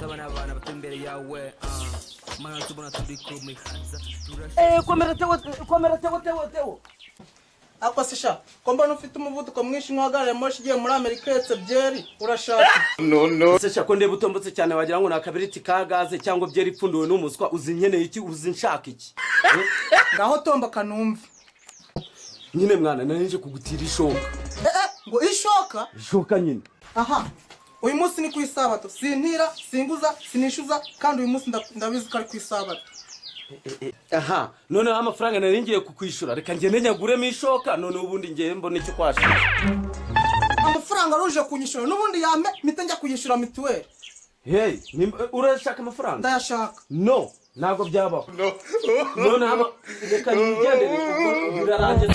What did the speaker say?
sabana abana batembere yawe mana tubona turi kumihanza komera tewo Ako sisha komba nufite umuvuduko mwinshi nk'uhagarare moshi giye muri Amerika yetse byeri urashaka no sisha ko ndeba utombotse cyane wagira ngo nakabiriti ka gaze cyangwa byeri ipfunduwe n'umuswa uzinkeneye iki uzinshaka iki ngaho tomba kanumve nyine mwana narinje kugutira ishoka ngo ishoka nyine aha uyu munsi ni ku isabato sintira singuza sinishuza kandi uyu munsi ndabizi ko ari ku isabato aha none amafaranga naringiye kukwishura reka ngende nyaguremo ishoka none ubundi ngiye mbona icyo kwashira amafaranga ruje kunyishura n'ubundi yame mite njya kuyishura mituweli hey urashaka amafaranga ndayashaka no ntago byabaho none reka nigende birarangiye